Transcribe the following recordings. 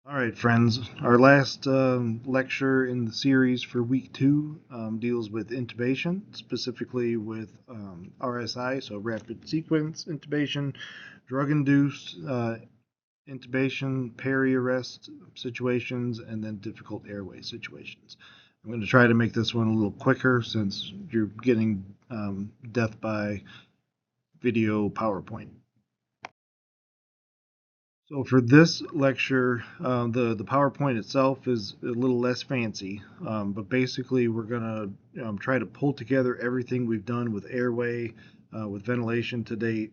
All right, friends. Our last lecture in the series for week two deals with intubation, specifically with RSI, so rapid sequence intubation, drug-induced intubation, peri-arrest situations, and then difficult airway situations. I'm going to try to make this one a little quicker since you're getting death by video PowerPoint. So for this lecture, the PowerPoint itself is a little less fancy, but basically we're going to try to pull together everything we've done with airway, with ventilation to date,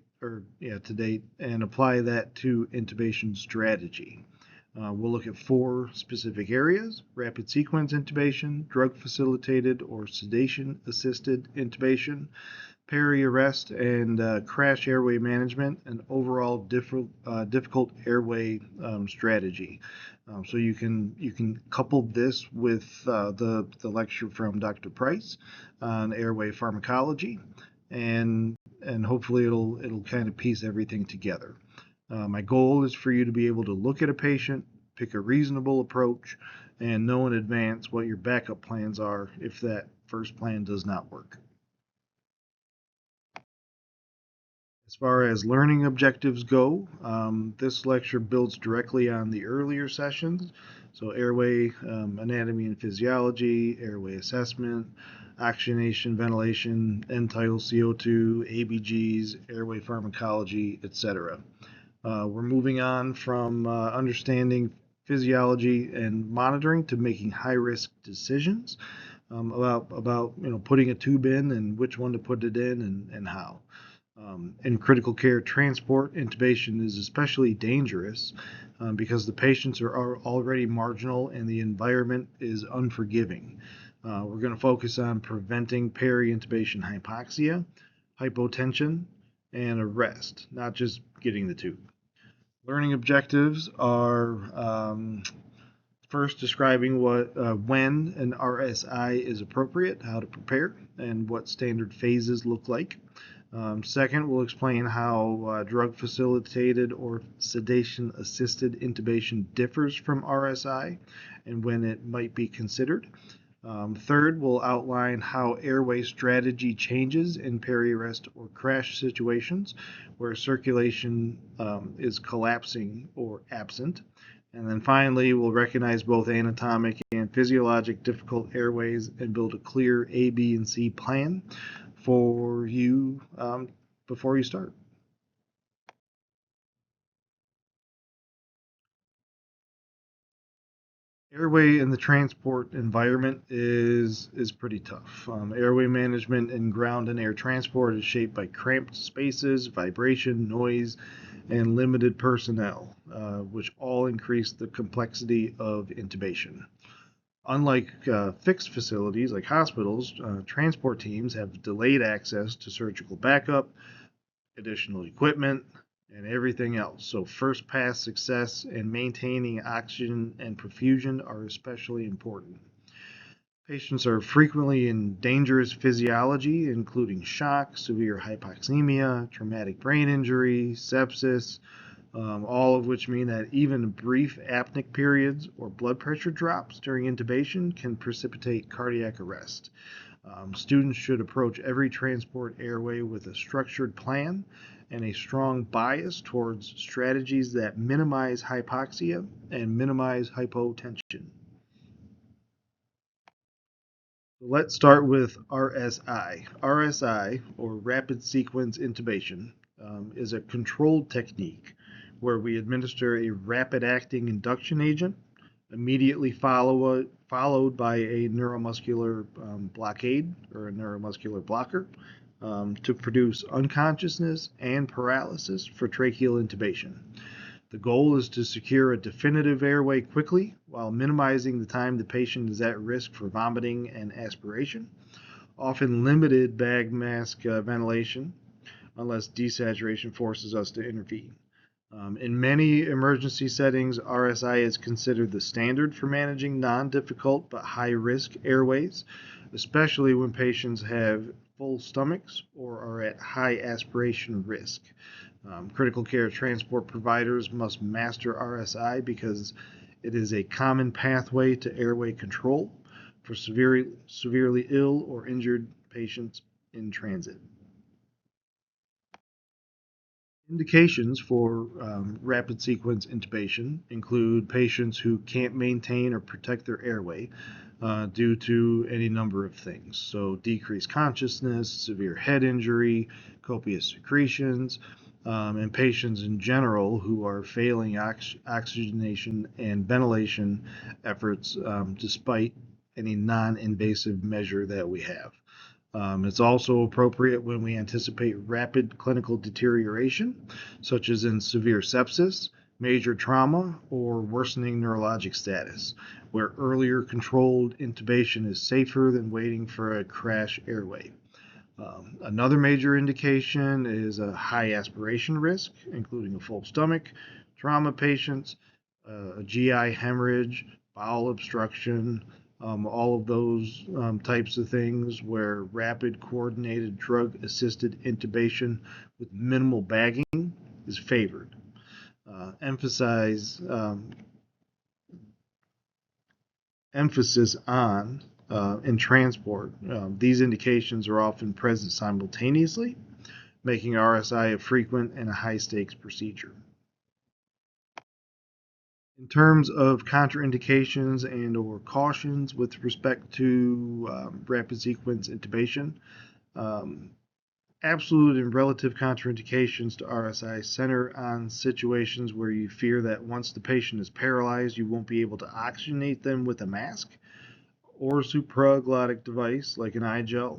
and apply that to intubation strategy. We'll look at four specific areas: rapid sequence intubation, drug facilitated or sedation assisted intubation, peri-arrest and crash airway management, and overall difficult airway strategy. So you can couple this with the lecture from Dr. Price on airway pharmacology, and hopefully it'll kind of piece everything together. My goal is for you to be able to look at a patient, pick a reasonable approach, and know in advance what your backup plans are if that first plan does not work. As far as learning objectives go, this lecture builds directly on the earlier sessions. So airway anatomy and physiology, airway assessment, oxygenation, ventilation, end-tidal CO2, ABGs, airway pharmacology, etc. We're moving on from understanding physiology and monitoring to making high-risk decisions about putting a tube in and which one to put it in and how. In critical care transport, intubation is especially dangerous because the patients are already marginal and the environment is unforgiving. We're going to focus on preventing peri-intubation hypoxia, hypotension, and arrest, not just getting the tube. Learning objectives are first describing when an RSI is appropriate, how to prepare, and what standard phases look like. Second, we'll explain how drug-facilitated or sedation-assisted intubation differs from RSI and when it might be considered. Third, we'll outline how airway strategy changes in peri-arrest or crash situations where circulation is collapsing or absent. And then finally, we'll recognize both anatomic and physiologic difficult airways and build a clear A, B, and C plan for you before you start. Airway in the transport environment is pretty tough. Airway management in ground and air transport is shaped by cramped spaces, vibration, noise, and limited personnel, which all increase the complexity of intubation. Unlike fixed facilities like hospitals, transport teams have delayed access to surgical backup, additional equipment, and everything else. So first pass success and maintaining oxygen and perfusion are especially important. Patients are frequently in dangerous physiology, including shock, severe hypoxemia, traumatic brain injury, sepsis, all of which mean that even brief apneic periods or blood pressure drops during intubation can precipitate cardiac arrest. Students should approach every transport airway with a structured plan and a strong bias towards strategies that minimize hypoxia and minimize hypotension. Let's start with RSI. RSI, or rapid sequence intubation, is a controlled technique where we administer a rapid acting induction agent, immediately followed by a neuromuscular blockade or a neuromuscular blocker to produce unconsciousness and paralysis for tracheal intubation. The goal is to secure a definitive airway quickly while minimizing the time the patient is at risk for vomiting and aspiration, often limited bag mask ventilation unless desaturation forces us to intervene. In many emergency settings, RSI is considered the standard for managing non-difficult but high-risk airways, especially when patients have full stomachs or are at high aspiration risk. Critical care transport providers must master RSI because It is a common pathway to airway control for severely ill or injured patients in transit. Indications for rapid sequence intubation include patients who can't maintain or protect their airway due to any number of things. So, decreased consciousness, severe head injury, copious secretions, and patients in general who are failing oxygenation and ventilation efforts despite any non invasive measure that we have. It's also appropriate when we anticipate rapid clinical deterioration, such as in severe sepsis, major trauma, or worsening neurologic status, where earlier controlled intubation is safer than waiting for a crash airway. Another major indication is a high aspiration risk, including a full stomach, trauma patients, a GI hemorrhage, bowel obstruction, all of those types of things where rapid coordinated drug assisted intubation with minimal bagging is favored. Emphasis on in transport. These indications are often present simultaneously, making RSI a frequent and a high stakes procedure. In terms of contraindications and or cautions with respect to rapid sequence intubation, absolute and relative contraindications to RSI center on situations where you fear that once the patient is paralyzed, you won't be able to oxygenate them with a mask or a supraglottic device like an iGel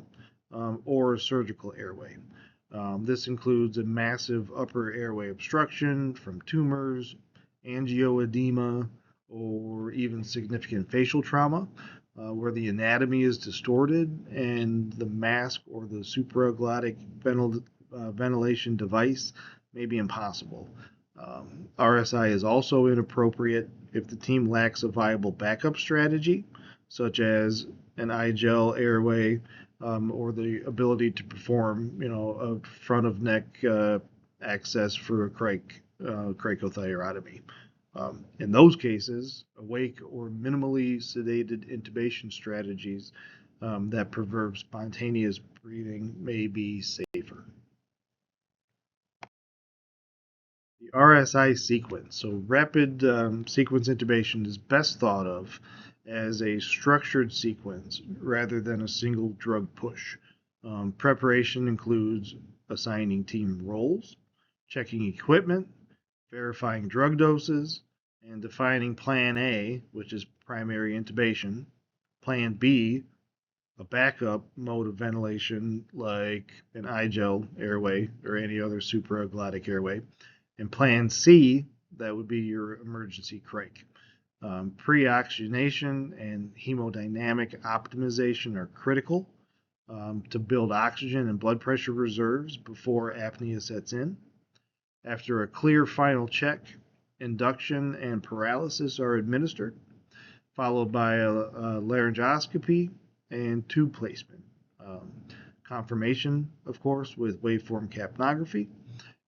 or a surgical airway. This includes a massive upper airway obstruction from tumors, angioedema, or even significant facial trauma, where the anatomy is distorted and the mask or the supraglottic ventilation device may be impossible. RSI is also inappropriate if the team lacks a viable backup strategy, such as an iGel airway or the ability to perform, a front of neck access for a cricothyrotomy. In those cases, awake or minimally sedated intubation strategies that preserve spontaneous breathing may be safer. The RSI sequence. So rapid sequence intubation is best thought of as a structured sequence rather than a single drug push. Preparation includes assigning team roles, checking equipment, verifying drug doses, and defining Plan A, which is primary intubation, Plan B, a backup mode of ventilation like an iGel airway or any other supraglottic airway, and Plan C, that would be your emergency cric. Pre-oxygenation and hemodynamic optimization are critical to build oxygen and blood pressure reserves before apnea sets in. After a clear final check, induction and paralysis are administered, followed by a laryngoscopy and tube placement. Confirmation, of course, with waveform capnography,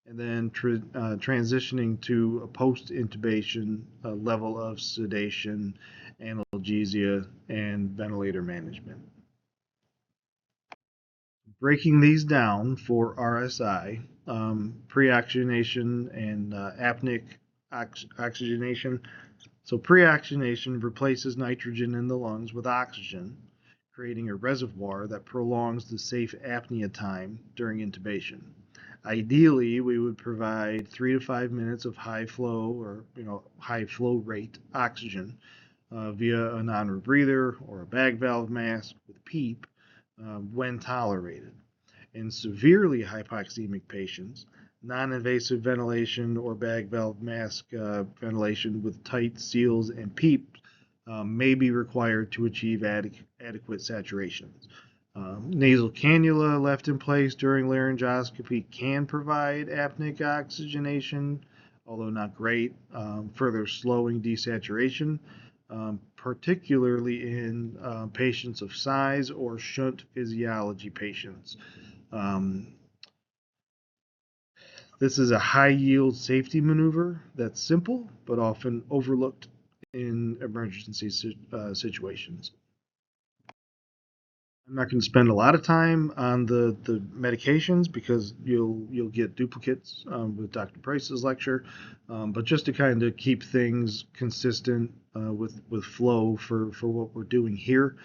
and then transitioning to a post-intubation level of sedation, analgesia, and ventilator management. Breaking these down for RSI, pre-oxygenation and apneic oxygenation. So pre-oxygenation replaces nitrogen in the lungs with oxygen, creating a reservoir that prolongs the safe apnea time during intubation. Ideally, we would provide 3 to 5 minutes of high flow or high flow rate oxygen via a non-rebreather or a bag valve mask with PEEP when tolerated. In severely hypoxemic patients, non-invasive ventilation or bag valve mask ventilation with tight seals and PEEP may be required to achieve adequate saturations. Nasal cannula left in place during laryngoscopy can provide apneic oxygenation, although not great, further slowing desaturation, particularly in patients of size or shunt physiology patients. This is a high yield safety maneuver that's simple but often overlooked in emergency situations. I'm not going to spend a lot of time on the medications because you'll get duplicates with Dr. Price's lecture, but just to kind of keep things consistent with flow for what we're doing here,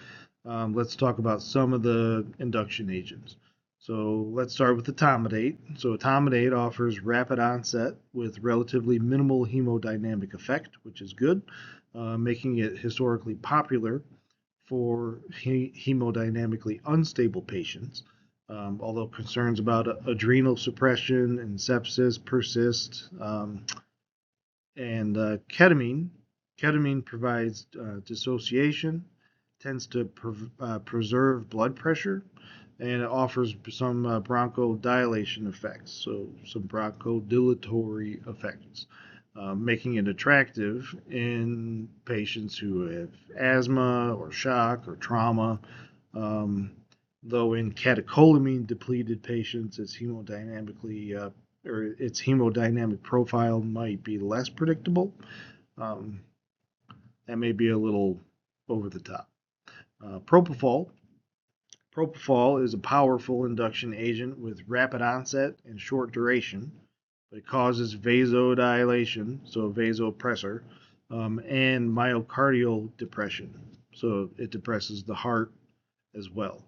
let's talk about some of the induction agents. So let's start with etomidate. So etomidate offers rapid onset with relatively minimal hemodynamic effect, which is good, making it historically popular for hemodynamically unstable patients, although concerns about adrenal suppression and sepsis persist. And ketamine provides dissociation, tends to preserve blood pressure, and it offers some bronchodilation effects, so some bronchodilatory effects, making it attractive in patients who have asthma or shock or trauma. Though in catecholamine depleted patients, its hemodynamic profile might be less predictable. That may be a little over the top. Propofol. Propofol is a powerful induction agent with rapid onset and short duration. It causes vasodilation, so vasopressor, and myocardial depression. So it depresses the heart as well.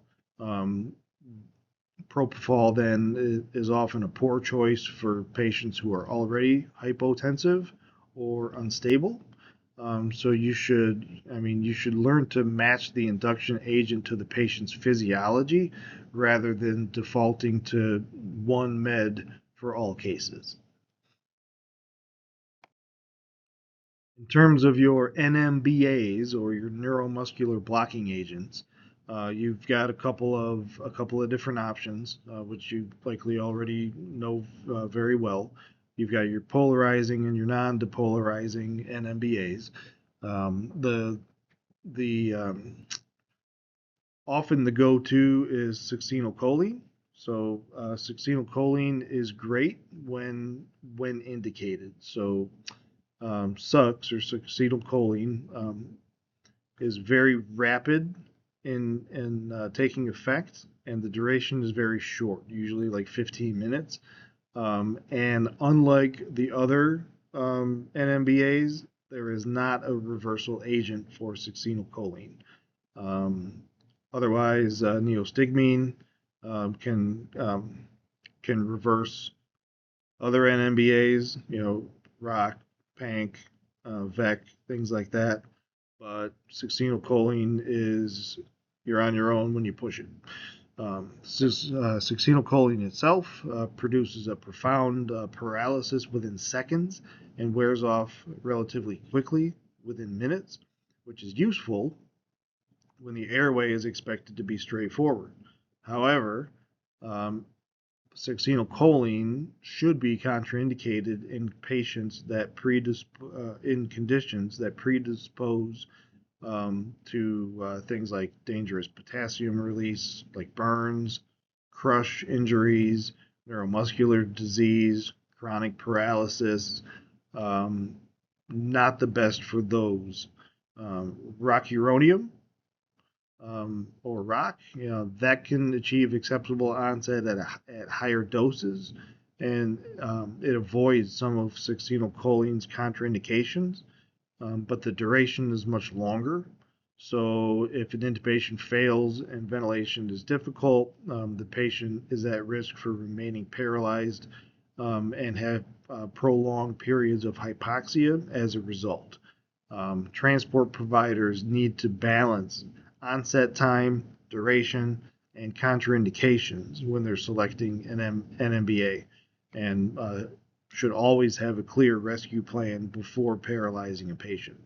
Propofol then is often a poor choice for patients who are already hypotensive or unstable. So you should learn to match the induction agent to the patient's physiology rather than defaulting to one med for all cases. In terms of your NMBAs or your neuromuscular blocking agents, you've got a couple of different options, which you likely already know very well. You've got your polarizing and your non-depolarizing NMBAs. Often the go-to is succinylcholine. So succinylcholine is great when indicated. So SUX or succinylcholine is very rapid in taking effect, and the duration is very short, usually like 15 minutes. And unlike the other NMBAs, there is not a reversal agent for succinylcholine. Otherwise, neostigmine can reverse other NMBAs, ROC, PANC, VEC, things like that. But succinylcholine is you're on your own when you push it. Succinylcholine itself produces a profound paralysis within seconds and wears off relatively quickly within minutes, which is useful when the airway is expected to be straightforward. However, succinylcholine should be contraindicated in patients that in conditions that predispose to things like dangerous potassium release, like burns, crush injuries, neuromuscular disease, chronic paralysis. Not the best for those. Rocuronium or rock, that can achieve acceptable onset at higher doses, and it avoids some of succinylcholine's contraindications, but the duration is much longer. So if an intubation fails and ventilation is difficult, the patient is at risk for remaining paralyzed and have prolonged periods of hypoxia as a result. Transport providers need to balance onset time, duration, and contraindications when they're selecting an NMBA, and should always have a clear rescue plan before paralyzing a patient.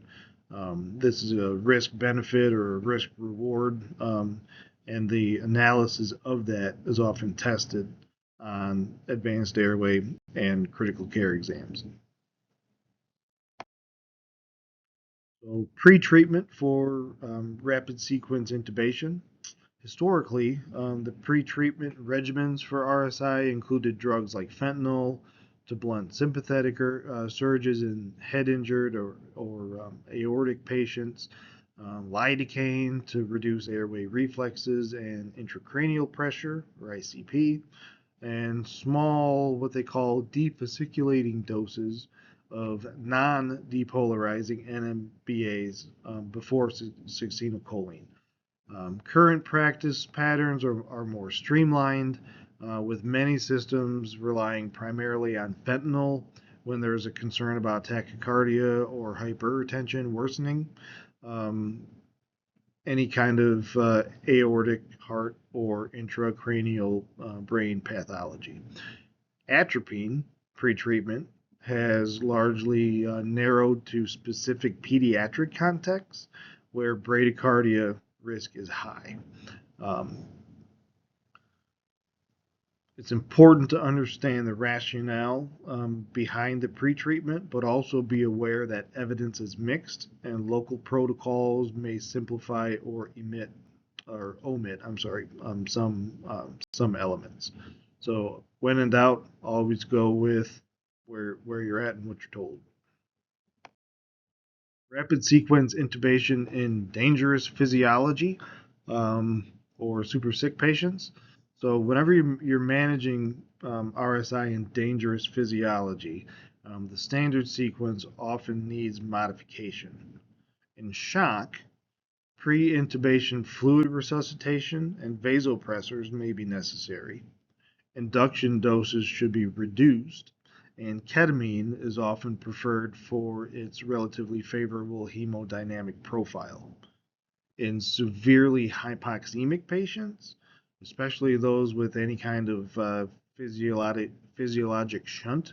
This is a risk-benefit or a risk-reward, and the analysis of that is often tested on advanced airway and critical care exams. So pre-treatment for rapid sequence intubation. Historically, the pre-treatment regimens for RSI included drugs like fentanyl, to blunt sympathetic surges in head-injured or aortic patients, lidocaine to reduce airway reflexes and intracranial pressure, or ICP, and small, what they call defasciculating doses of non-depolarizing NMBAs before succinylcholine. Current practice patterns are more streamlined, with many systems relying primarily on fentanyl when there's a concern about tachycardia or hypertension worsening, um, any kind of aortic, heart, or intracranial brain pathology. Atropine pretreatment has largely narrowed to specific pediatric contexts where bradycardia risk is high. Um, it's important to understand the rationale behind the pretreatment, but also be aware that evidence is mixed and local protocols may simplify or omit, some elements. So when in doubt, always go with where you're at and what you're told. Rapid sequence intubation in dangerous physiology or super sick patients. So whenever you're managing RSI in dangerous physiology, the standard sequence often needs modification. In shock, pre-intubation fluid resuscitation and vasopressors may be necessary. Induction doses should be reduced, and ketamine is often preferred for its relatively favorable hemodynamic profile. In severely hypoxemic patients, especially those with any kind of physiologic shunt,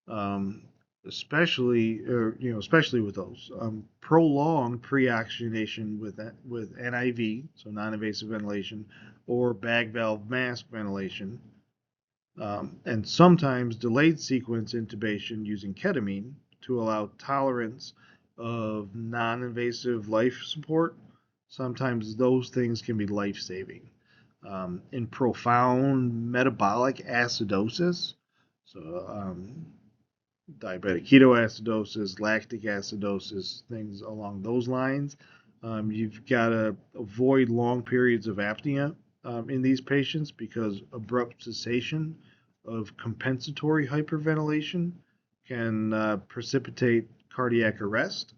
um, especially with those, prolonged pre-oxygenation with NIV, so non-invasive ventilation, or bag valve mask ventilation, and sometimes delayed sequence intubation using ketamine to allow tolerance of non-invasive life support. Sometimes those things can be life-saving. In profound metabolic acidosis, so diabetic ketoacidosis, lactic acidosis, things along those lines, you've got to avoid long periods of apnea in these patients because abrupt cessation of compensatory hyperventilation can precipitate cardiac arrest.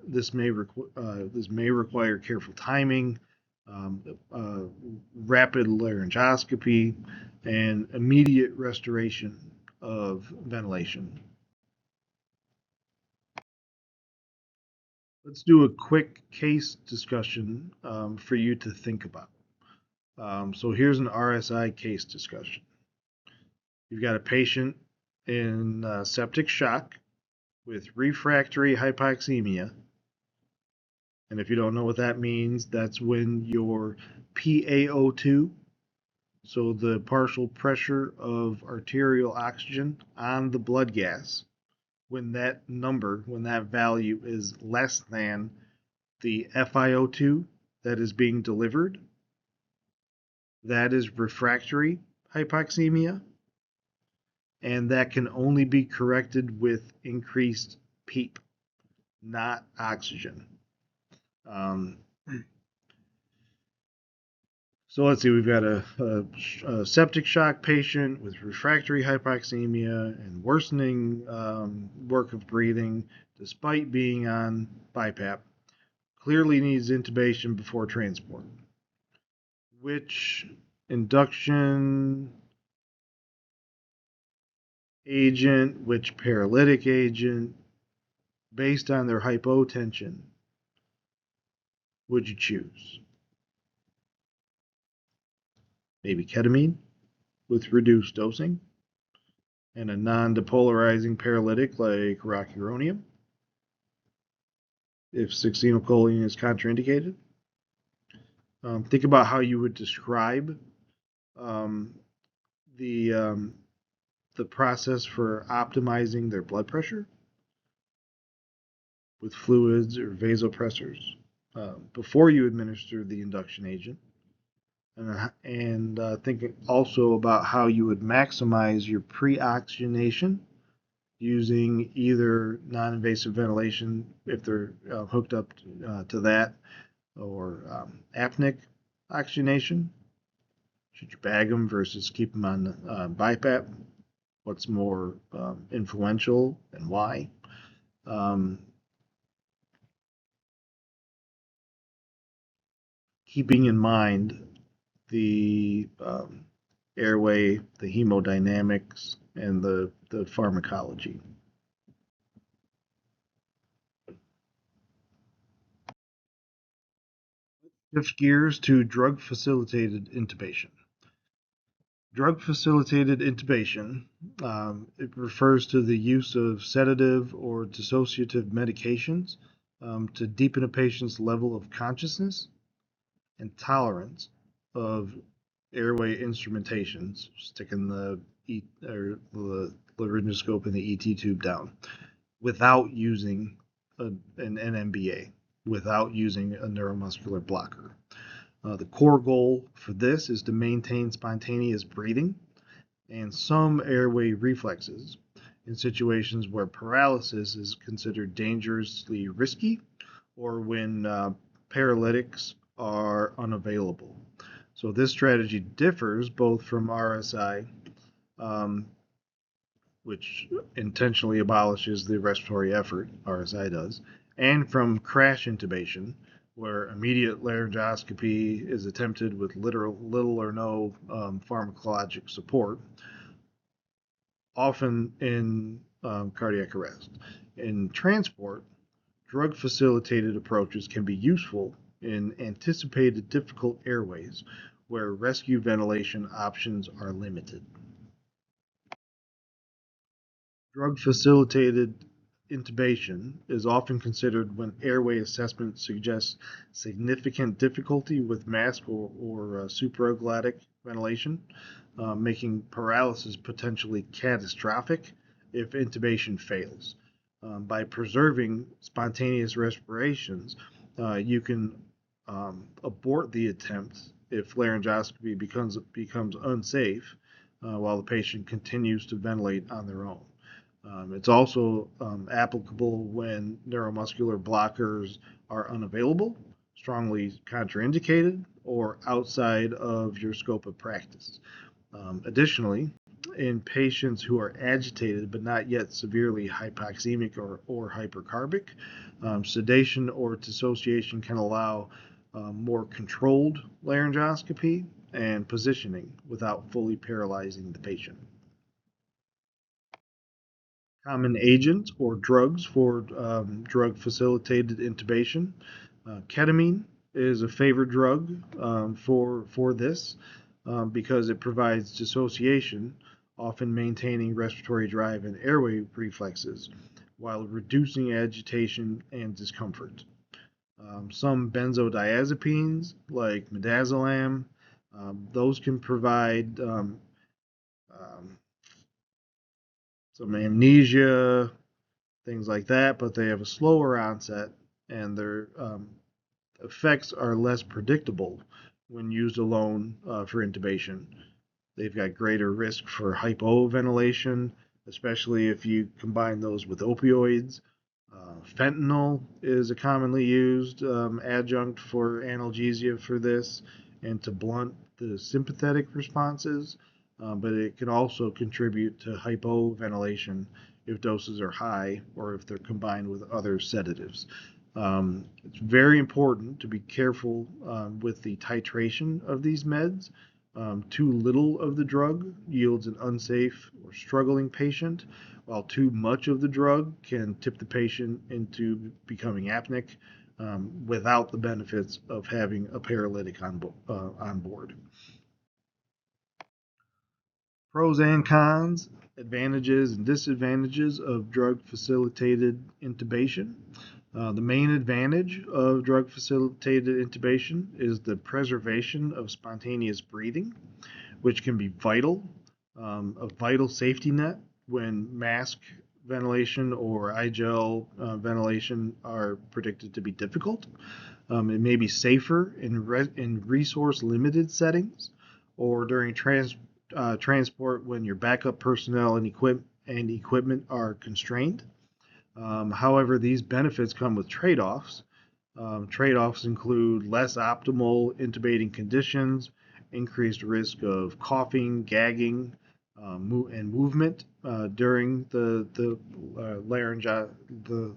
This may require careful timing, um, uh, rapid laryngoscopy, and immediate restoration of ventilation. Let's do a quick case discussion for you to think about. So here's an RSI case discussion. You've got a patient in septic shock with refractory hypoxemia. And if you don't know what that means, that's when your PaO2, so the partial pressure of arterial oxygen on the blood gas, when that value is less than the FiO2 that is being delivered, that is refractory hypoxemia, and that can only be corrected with increased PEEP, not oxygen. So let's see, we've got a septic shock patient with refractory hypoxemia and worsening work of breathing despite being on BiPAP. Clearly needs intubation before transport. Which induction agent, which paralytic agent, based on their hypotension, would you choose? Maybe ketamine with reduced dosing and a non-depolarizing paralytic like rocuronium if succinylcholine is contraindicated. Think about how you would describe um, the process for optimizing their blood pressure with fluids or vasopressors before you administer the induction agent. and thinking also about how you would maximize your pre-oxygenation using either non-invasive ventilation if they're hooked up to that, or apneic oxygenation. Should you bag them versus keep them on BiPAP? What's more influential and why? Um, Keeping in mind the airway, the hemodynamics, and the pharmacology. Shift gears to drug-facilitated intubation. Drug-facilitated intubation, it refers to the use of sedative or dissociative medications to deepen a patient's level of consciousness and tolerance of airway instrumentations, sticking or the laryngoscope and the ET tube down, without using an NMBA, without using a neuromuscular blocker. The core goal for this is to maintain spontaneous breathing and some airway reflexes in situations where paralysis is considered dangerously risky or when paralytics are unavailable. So this strategy differs both from RSI, um, which intentionally abolishes the respiratory effort, RSI does, and from crash intubation, where immediate laryngoscopy is attempted with little or no pharmacologic support, often in cardiac arrest. In transport, drug facilitated approaches can be useful in anticipated difficult airways where rescue ventilation options are limited. Drug facilitated intubation is often considered when airway assessment suggests significant difficulty with mask or supraglottic ventilation, making paralysis potentially catastrophic if intubation fails. By preserving spontaneous respirations, you can abort the attempt if laryngoscopy becomes unsafe while the patient continues to ventilate on their own. It's also applicable when neuromuscular blockers are unavailable, strongly contraindicated, or outside of your scope of practice. Additionally, in patients who are agitated but not yet severely hypoxemic or hypercarbic, sedation or dissociation can allow more controlled laryngoscopy and positioning without fully paralyzing the patient. Common agents or drugs for drug facilitated intubation. Ketamine is a favored drug for this because it provides dissociation, often maintaining respiratory drive and airway reflexes while reducing agitation and discomfort. Some benzodiazepines, like midazolam, those can provide um, some amnesia, things like that, but they have a slower onset and their effects are less predictable when used alone for intubation. They've got greater risk for hypoventilation, especially if you combine those with opioids. Fentanyl is a commonly used adjunct for analgesia for this and to blunt the sympathetic responses, but it can also contribute to hypoventilation if doses are high or if they're combined with other sedatives. It's very important to be careful with the titration of these meds. Too little of the drug yields an unsafe or struggling patient, while too much of the drug can tip the patient into becoming apneic without the benefits of having a paralytic on board. Pros and cons, advantages and disadvantages of drug facilitated intubation. The main advantage of drug facilitated intubation is the preservation of spontaneous breathing, which can be a vital safety net when mask ventilation or igel ventilation are predicted to be difficult. It may be safer in resource-limited settings or during transport when your backup personnel and equipment are constrained. However, these benefits come with trade-offs. Trade-offs include less optimal intubating conditions, increased risk of coughing, gagging, and movement during the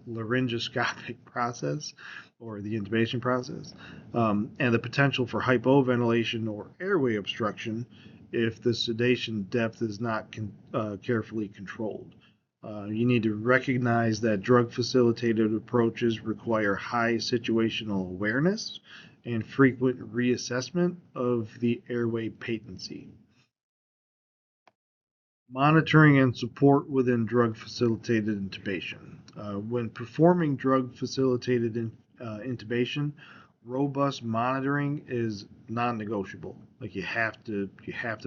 laryngoscopic process or the intubation process, and the potential for hypoventilation or airway obstruction if the sedation depth is not carefully controlled. You need to recognize that drug facilitated approaches require high situational awareness and frequent reassessment of the airway patency. Monitoring and support within drug facilitated intubation. When performing drug facilitated intubation, robust monitoring is non-negotiable. Like you have to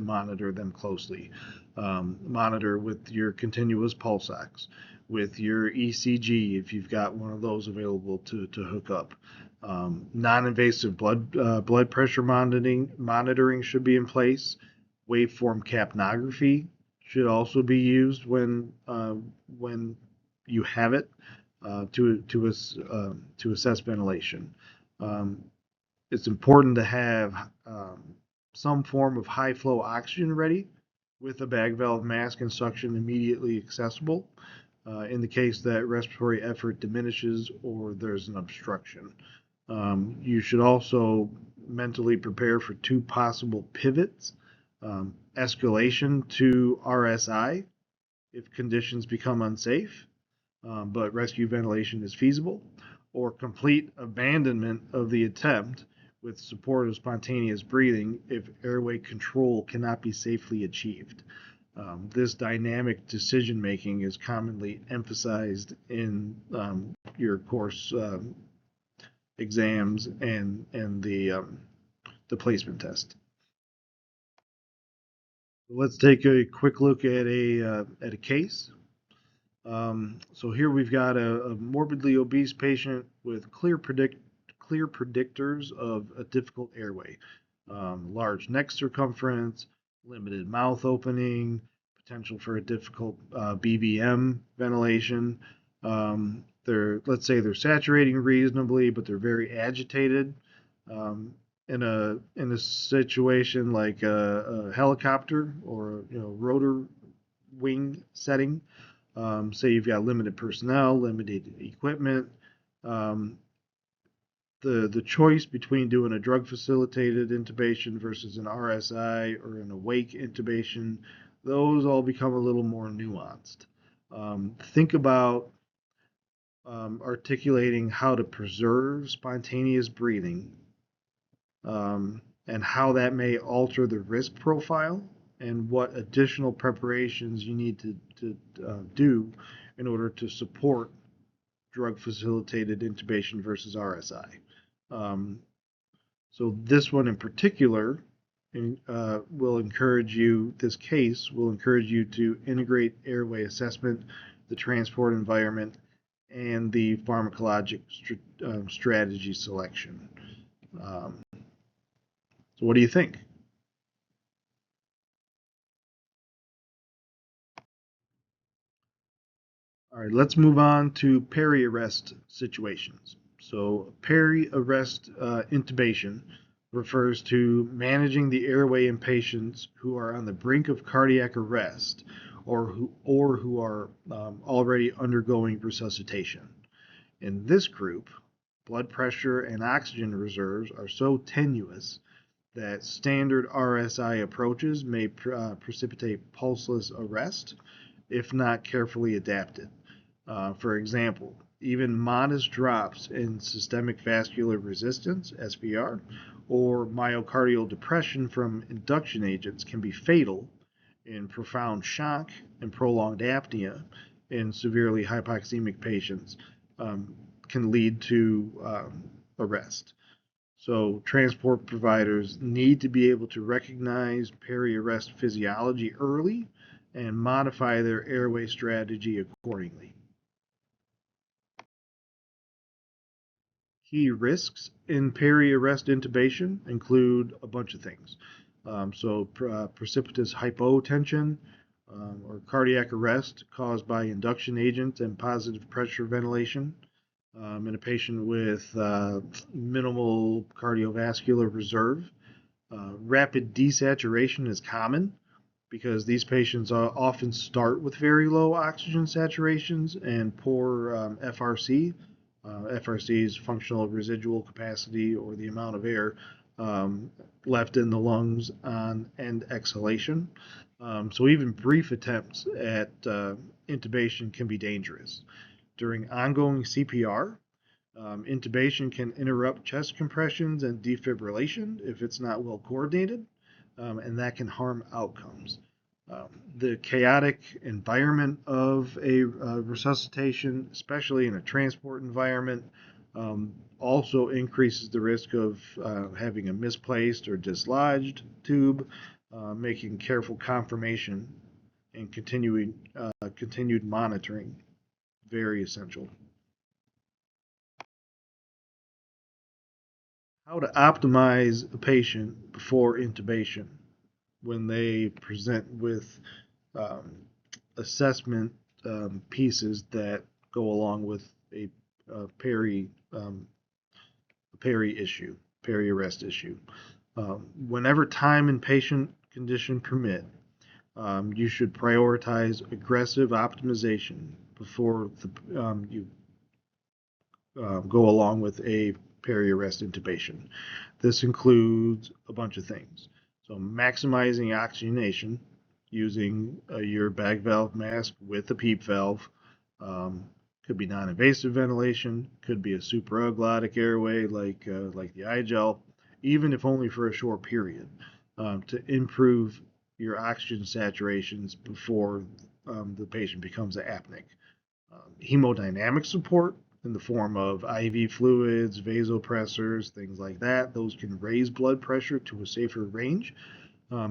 monitor them closely. Monitor with your continuous pulse ox, with your ECG if you've got one of those available to hook up. Non-invasive blood pressure monitoring should be in place. Waveform capnography should also be used when you have it to assess ventilation. It's important to have some form of high flow oxygen ready with a bag valve mask and suction immediately accessible in the case that respiratory effort diminishes or there's an obstruction. You should also mentally prepare for two possible pivots. Escalation to RSI if conditions become unsafe, but rescue ventilation is feasible, or complete abandonment of the attempt with support of spontaneous breathing if airway control cannot be safely achieved. This dynamic decision making is commonly emphasized in your course exams and the placement test. Let's take a quick look at a case. So here we've got a morbidly obese patient with clear predictors of a difficult airway. Large neck circumference, limited mouth opening, potential for a difficult BVM ventilation. Let's say they're saturating reasonably, but they're very agitated. In a situation like a helicopter or rotor wing setting, say you've got limited personnel, limited equipment, the choice between doing a drug facilitated intubation versus an RSI or an awake intubation, those all become a little more nuanced. Think about articulating how to preserve spontaneous breathing and how that may alter the risk profile and what additional preparations you need to do in order to support drug facilitated intubation versus RSI. So this one in particular this case will encourage you to integrate airway assessment, the transport environment, and the pharmacologic strategy selection. So what do you think? All right, let's move on to peri-arrest situations. So peri-arrest intubation refers to managing the airway in patients who are on the brink of cardiac arrest or who are already undergoing resuscitation. In this group, blood pressure and oxygen reserves are so tenuous that standard RSI approaches may precipitate pulseless arrest if not carefully adapted. For example, even modest drops in systemic vascular resistance, SVR, or myocardial depression from induction agents can be fatal in profound shock and prolonged apnea in severely hypoxemic patients, can lead to arrest. So transport providers need to be able to recognize peri-arrest physiology early and modify their airway strategy accordingly. Key risks in peri-arrest intubation include a bunch of things. Precipitous hypotension or cardiac arrest caused by induction agent and positive pressure ventilation in a patient with minimal cardiovascular reserve. Rapid desaturation is common because these patients often start with very low oxygen saturations and poor FRC. FRC is functional residual capacity, or the amount of air left in the lungs on end exhalation. So even brief attempts at intubation can be dangerous. During ongoing CPR, intubation can interrupt chest compressions and defibrillation if it's not well coordinated, and that can harm outcomes. The chaotic environment of a resuscitation, especially in a transport environment, also increases the risk of having a misplaced or dislodged tube, making careful confirmation and continued monitoring very essential. How to optimize a patient before intubation when they present with um, assessment pieces that go along with a peri-arrest issue. Whenever time and patient condition permit, you should prioritize aggressive optimization before you go along with a peri-arrest intubation. This includes a bunch of things. So maximizing oxygenation using your bag valve mask with a PEEP valve. Could be non-invasive ventilation, could be a supraglottic airway like the iGel, even if only for a short period, to improve your oxygen saturations before the patient becomes apneic. Hemodynamic support in the form of IV fluids, vasopressors, things like that. Those can raise blood pressure to a safer range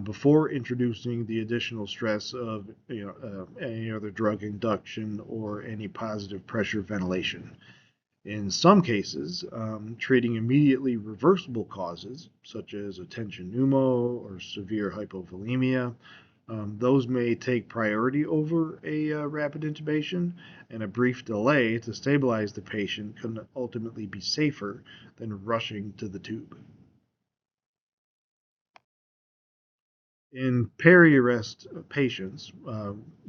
before introducing the additional stress of any other drug induction or any positive pressure ventilation. In some cases, treating immediately reversible causes, such as a tension pneumo or severe hypovolemia, those may take priority over a rapid intubation, and a brief delay to stabilize the patient can ultimately be safer than rushing to the tube. In peri-arrest patients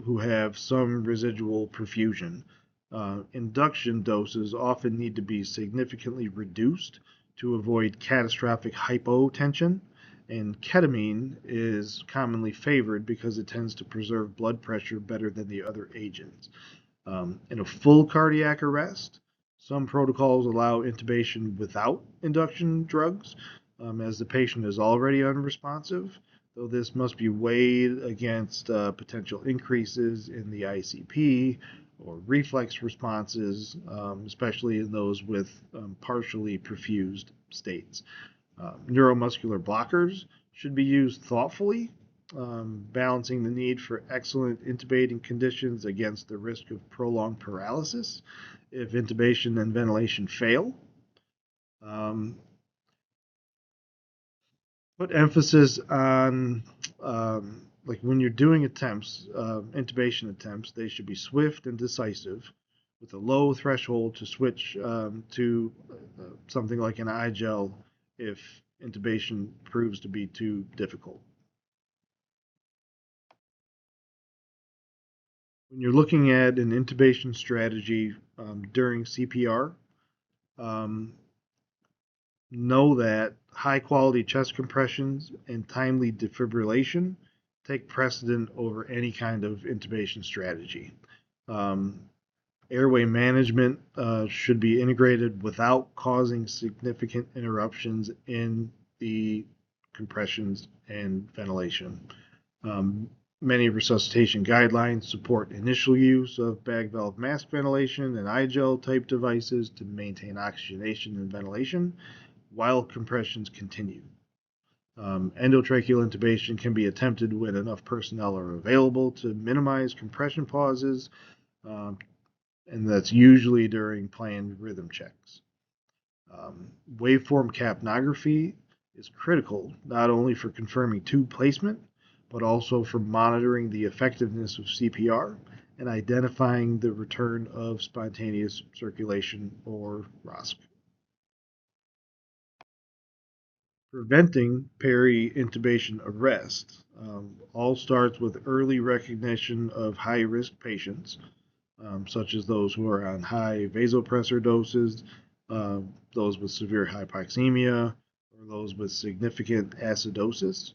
who have some residual perfusion, induction doses often need to be significantly reduced to avoid catastrophic hypotension, and ketamine is commonly favored because it tends to preserve blood pressure better than the other agents. In a full cardiac arrest, some protocols allow intubation without induction drugs, as the patient is already unresponsive, though this must be weighed against potential increases in the ICP or reflex responses, especially in those with partially perfused states. Neuromuscular blockers should be used thoughtfully, balancing the need for excellent intubating conditions against the risk of prolonged paralysis if intubation and ventilation fail. Put emphasis on, like when you're doing attempts, intubation attempts, they should be swift and decisive with a low threshold to switch to something like an iGel if intubation proves to be too difficult. When you're looking at an intubation strategy during CPR, know that high quality chest compressions and timely defibrillation take precedent over any kind of intubation strategy. Airway management should be integrated without causing significant interruptions in the compressions and ventilation. Many resuscitation guidelines support initial use of bag valve mask ventilation and iGel type devices to maintain oxygenation and ventilation while compressions continue. Endotracheal intubation can be attempted when enough personnel are available to minimize compression pauses, and that's usually during planned rhythm checks. Waveform capnography is critical not only for confirming tube placement, but also for monitoring the effectiveness of CPR and identifying the return of spontaneous circulation, or ROSC. Preventing peri-intubation arrest all starts with early recognition of high-risk patients, such as those who are on high vasopressor doses, those with severe hypoxemia, or those with significant acidosis.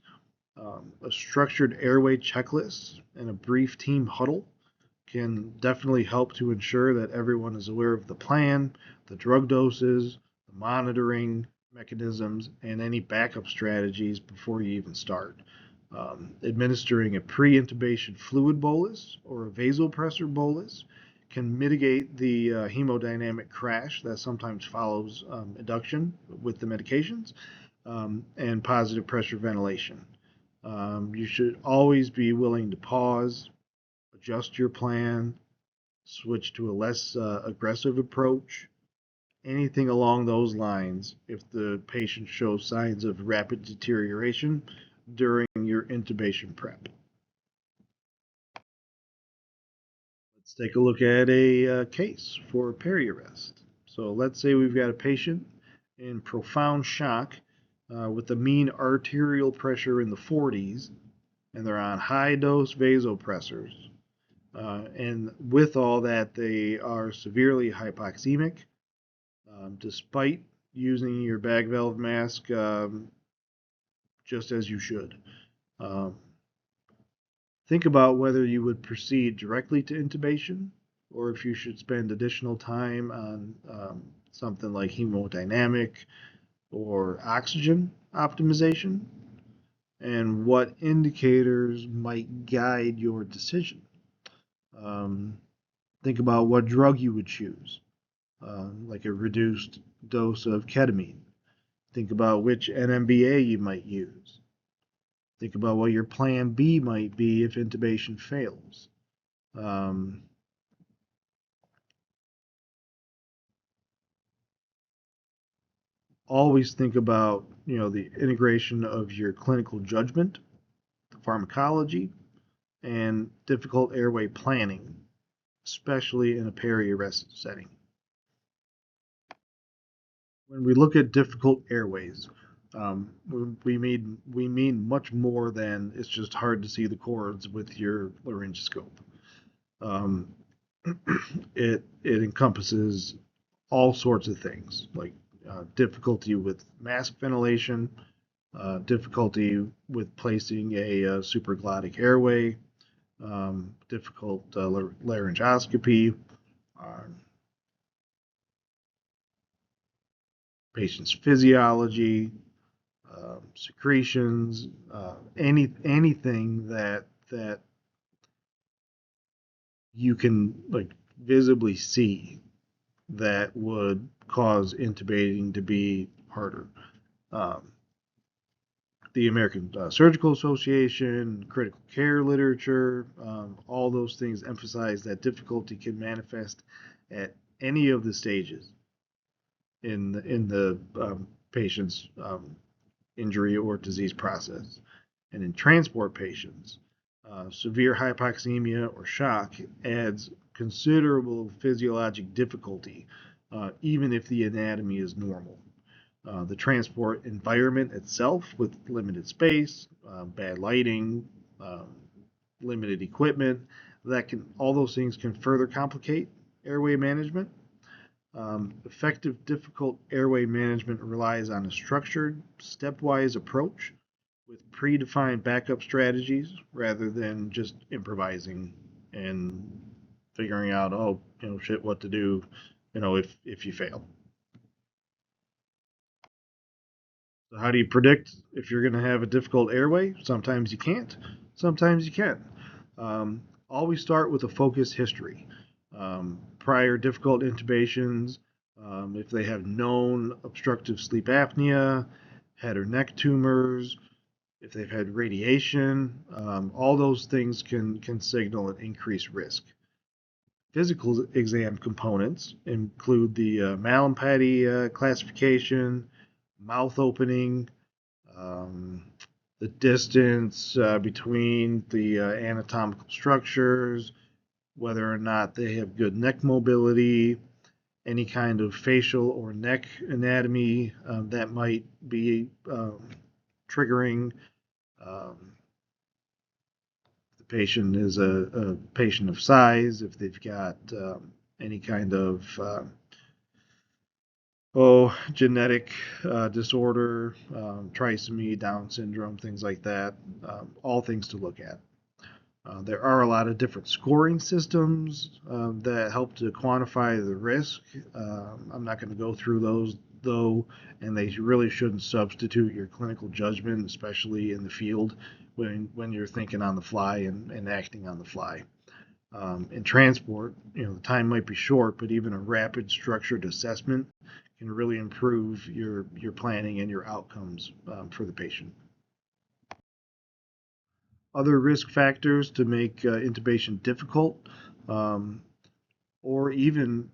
A structured airway checklist and a brief team huddle can definitely help to ensure that everyone is aware of the plan, the drug doses, the monitoring mechanisms, and any backup strategies before you even start. Administering a pre-intubation fluid bolus or a vasopressor bolus can mitigate the hemodynamic crash that sometimes follows induction with the medications, and positive pressure ventilation. You should always be willing to pause, adjust your plan, switch to a less aggressive approach, anything along those lines if the patient shows signs of rapid deterioration during your intubation prep. Let's take a look at a case for peri-arrest. So let's say we've got a patient in profound shock with a mean arterial pressure in the 40s, and they're on high dose vasopressors. And with all that, they are severely hypoxemic, despite using your bag valve mask just as you should. Um, think about whether you would proceed directly to intubation or if you should spend additional time on something like hemodynamic or oxygen optimization, and what indicators might guide your decision. Um, think about what drug you would choose, like a reduced dose of ketamine. Think about which NMBA you might use. Think about what your plan B might be if intubation fails. Um, always think about, the integration of your clinical judgment, the pharmacology, and difficult airway planning, especially in a peri-arrest setting. When we look at difficult airways, we mean much more than it's just hard to see the chords with your laryngoscope. Um, it encompasses all sorts of things like difficulty with mask ventilation, difficulty with placing a supraglottic airway, difficult laryngoscopy, uh, patient's physiology, secretions, anything that you can like visibly see that would cause intubating to be harder. Um, the American Surgical Association, critical care literature, all those things emphasize that difficulty can manifest at any of the stages in the patient's injury or disease process. And in transport patients, severe hypoxemia or shock adds considerable physiologic difficulty, even if the anatomy is normal. The transport environment itself, with limited space, bad lighting, um, limited equipment, all those things can further complicate airway management. Effective difficult airway management relies on a structured, stepwise approach with predefined backup strategies rather than just improvising and figuring out, oh, shit, what to do, if you fail. So how do you predict if you're going to have a difficult airway? Sometimes you can't, sometimes you can. Always start with a focused history. Prior difficult intubations, if they have known obstructive sleep apnea, head or neck tumors, if they've had radiation, all those things can signal an increased risk. Physical exam components include the Mallampati classification, mouth opening, um, the distance between the anatomical structures, whether or not they have good neck mobility, any kind of facial or neck anatomy that might be triggering. Um, the patient is a patient of size, if they've got any kind of genetic disorder, trisomy, Down syndrome, things like that, all things to look at. There are a lot of different scoring systems that help to quantify the risk. I'm not going to go through those though, and they really shouldn't substitute your clinical judgment, especially in the field when you're thinking on the fly and acting on the fly. In transport, the time might be short, but even a rapid structured assessment can really improve your planning and your outcomes for the patient. Other risk factors to make intubation difficult, um, or even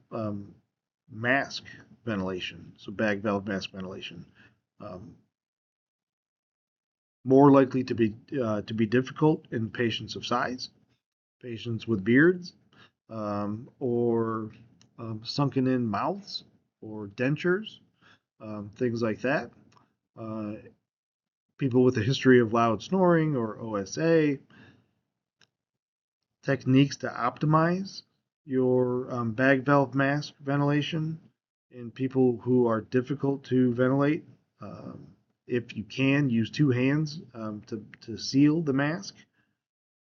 mask ventilation, so bag valve mask ventilation. Um, More likely to be difficult in patients of size, patients with beards, or sunken in mouths or dentures, things like that. Uh, People with a history of loud snoring or OSA, techniques to optimize your bag valve mask ventilation in people who are difficult to ventilate. Um, if you can, use two hands to seal the mask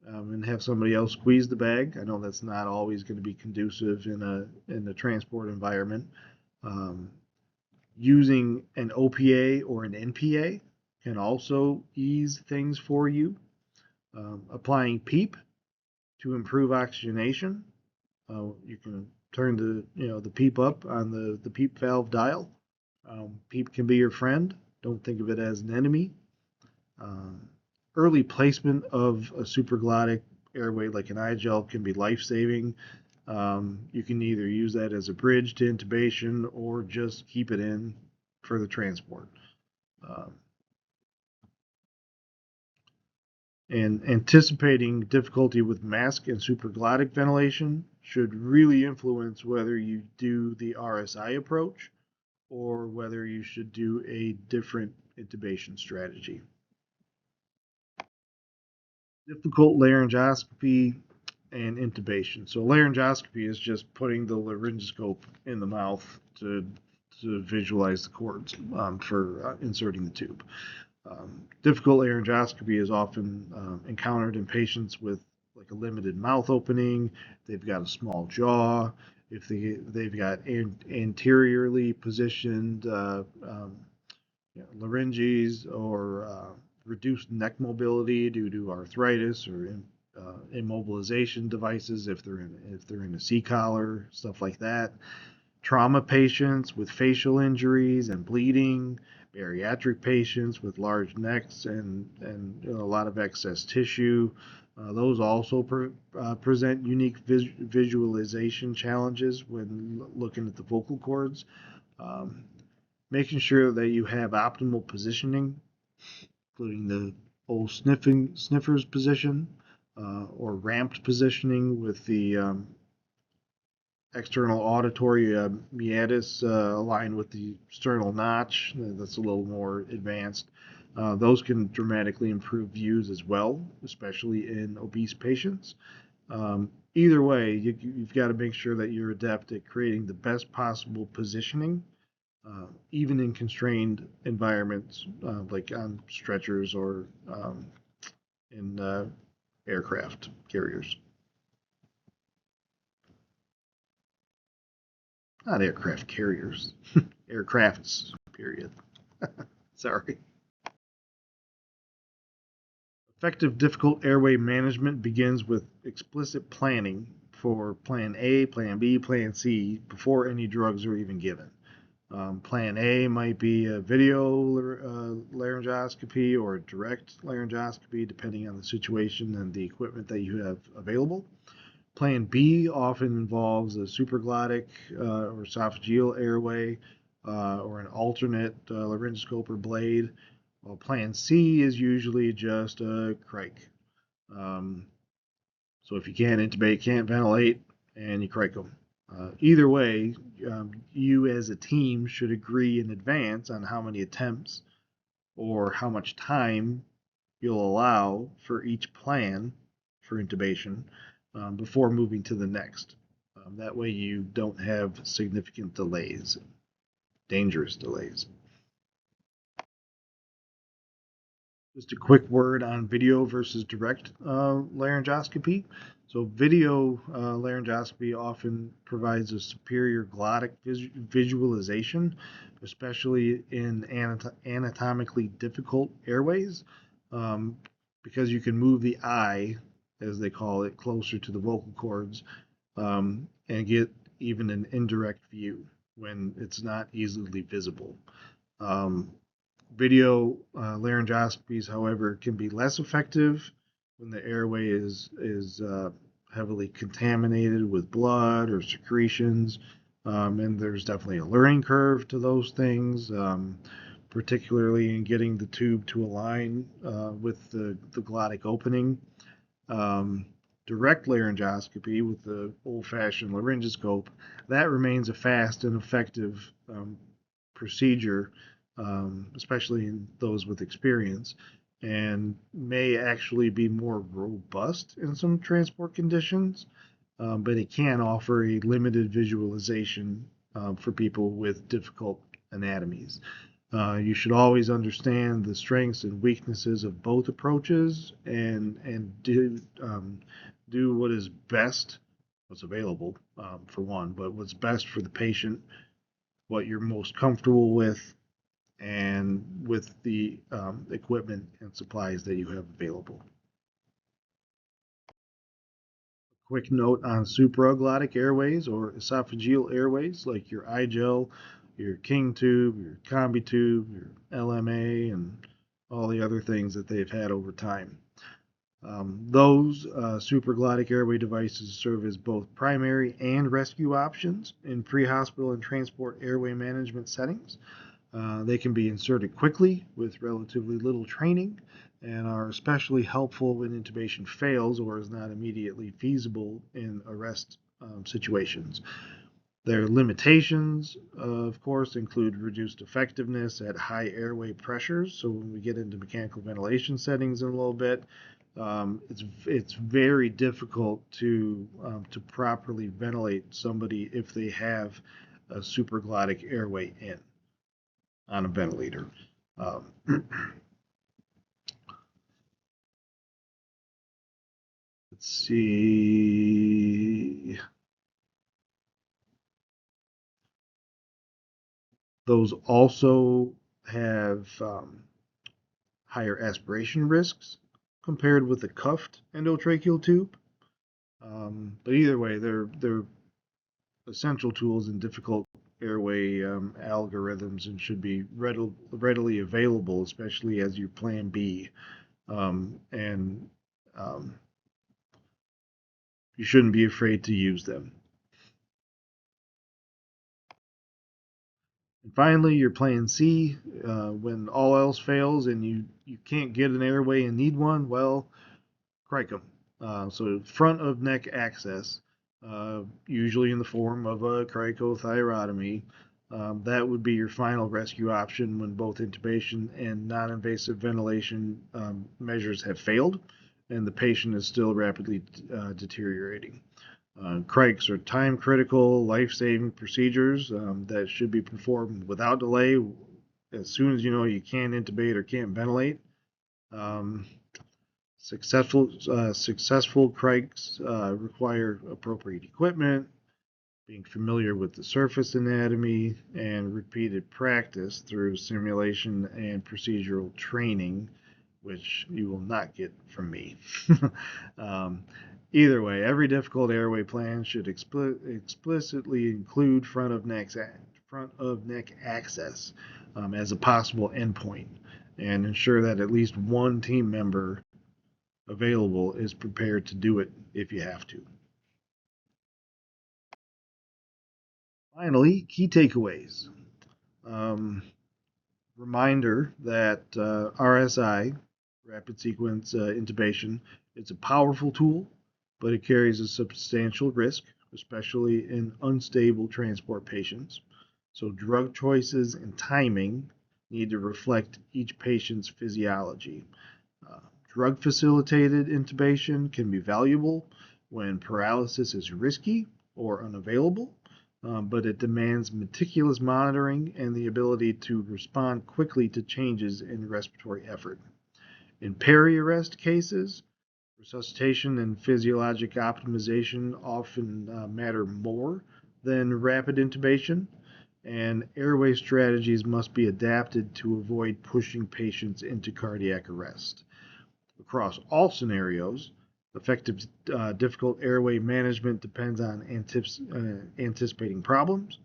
and have somebody else squeeze the bag. I know that's not always going to be conducive in a transport environment. Um, Using an OPA or an NPA can also ease things for you. Applying PEEP to improve oxygenation. You can turn the PEEP up on the PEEP valve dial. PEEP can be your friend. Don't think of it as an enemy. Um, Early placement of a supraglottic airway like an I-gel can be life-saving. You can either use that as a bridge to intubation or just keep it in for the transport. Um, and anticipating difficulty with mask and supraglottic ventilation should really influence whether you do the RSI approach or whether you should do a different intubation strategy. Difficult laryngoscopy and intubation. So laryngoscopy is just putting the laryngoscope in the mouth to visualize the cords for inserting the tube. Difficult laryngoscopy is often encountered in patients with like a limited mouth opening. They've got a small jaw. If they've got anteriorly positioned larynges or reduced neck mobility due to arthritis or immobilization devices if they're in a C-collar, stuff like that. Trauma patients with facial injuries and bleeding, bariatric patients with large necks and a lot of excess tissue. Those also present unique visualization challenges when looking at the vocal cords. Um, Making sure that you have optimal positioning, including the old sniffer's position or ramped positioning with the external auditory meatus aligned with the sternal notch. That's a little more advanced. Those can dramatically improve views as well, especially in obese patients. Either way, you've got to make sure that you're adept at creating the best possible positioning, even in constrained environments like on stretchers or in aircraft carriers. Not aircraft carriers, aircrafts, period. Sorry. Effective difficult airway management begins with explicit planning for plan A, plan B, plan C before any drugs are even given. Plan A might be a video laryngoscopy or a direct laryngoscopy, depending on the situation and the equipment that you have available. Plan B often involves a supraglottic or esophageal airway or an alternate laryngoscope or blade, while Plan C is usually just a cric. Um, so if you can't intubate, can't ventilate, and you cric them. Either way, you as a team should agree in advance on how many attempts or how much time you'll allow for each plan for intubation before moving to the next. That way you don't have significant delays, dangerous delays. Just a quick word on video versus direct laryngoscopy. So video laryngoscopy often provides a superior glottic visualization, especially in anatomically difficult airways, um, because you can move the eye, as they call it, closer to the vocal cords and get even an indirect view when it's not easily visible. Um, Video laryngoscopies, however, can be less effective when the airway is heavily contaminated with blood or secretions, and there's definitely a learning curve to those things, particularly in getting the tube to align with the glottic opening. Um, Direct laryngoscopy with the old-fashioned laryngoscope, that remains a fast and effective procedure, especially in those with experience, and may actually be more robust in some transport conditions, but it can offer a limited visualization for people with difficult anatomies. You should always understand the strengths and weaknesses of both approaches and do what is best, what's available for one, but what's best for the patient, what you're most comfortable with, and with the equipment and supplies that you have available. Quick note on supraglottic airways or esophageal airways, like your iGel, your King tube, your Combi tube, your LMA, and all the other things that they've had over time. Those supraglottic airway devices serve as both primary and rescue options in pre-hospital and transport airway management settings. They can be inserted quickly with relatively little training and are especially helpful when intubation fails or is not immediately feasible in arrest situations. Their limitations, of course, include reduced effectiveness at high airway pressures. So when we get into mechanical ventilation settings in a little bit, it's very difficult to properly ventilate somebody if they have a supraglottic airway in on a ventilator. Um, let's see. Those also have higher aspiration risks compared with the cuffed endotracheal tube. But either way, they're essential tools in difficult airway algorithms and should be readily available, especially as your plan B. And you shouldn't be afraid to use them. And finally, your plan C, when all else fails and you can't get an airway and need one, well, cric them. So front of neck access, usually in the form of a cricothyrotomy. That would be your final rescue option when both intubation and non-invasive ventilation measures have failed and the patient is still rapidly deteriorating. Crics are time critical, life saving procedures that should be performed without delay as soon as you know you can't intubate or can't ventilate. Um, successful crics require appropriate equipment, being familiar with the surface anatomy, and repeated practice through simulation and procedural training, which you will not get from me. um, Either way, every difficult airway plan should explicitly include front of neck access as a possible endpoint, and ensure that at least one team member available is prepared to do it if you have to. Finally, key takeaways. Um, Reminder that RSI, rapid sequence intubation, it's a powerful tool, but it carries a substantial risk, especially in unstable transport patients. So, drug choices and timing need to reflect each patient's physiology. Uh, Drug facilitated intubation can be valuable when paralysis is risky or unavailable, but it demands meticulous monitoring and the ability to respond quickly to changes in respiratory effort. In peri-arrest cases, resuscitation and physiologic optimization often matter more than rapid intubation, and airway strategies must be adapted to avoid pushing patients into cardiac arrest. Across all scenarios, effective difficult airway management depends on anticipating problems,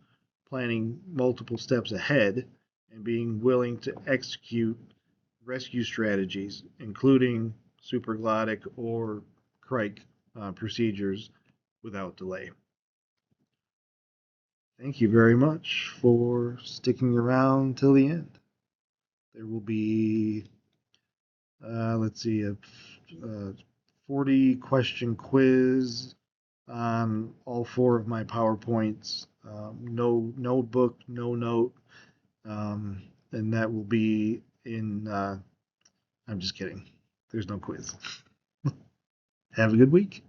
planning multiple steps ahead, and being willing to execute rescue strategies, including supraglottic or cric procedures without delay. Thank you very much for sticking around till the end. There will be, let's see, a 40 question quiz on all four of my PowerPoints. No notebook, no note, and that will be in. I'm just kidding. There's no quiz. Have a good week.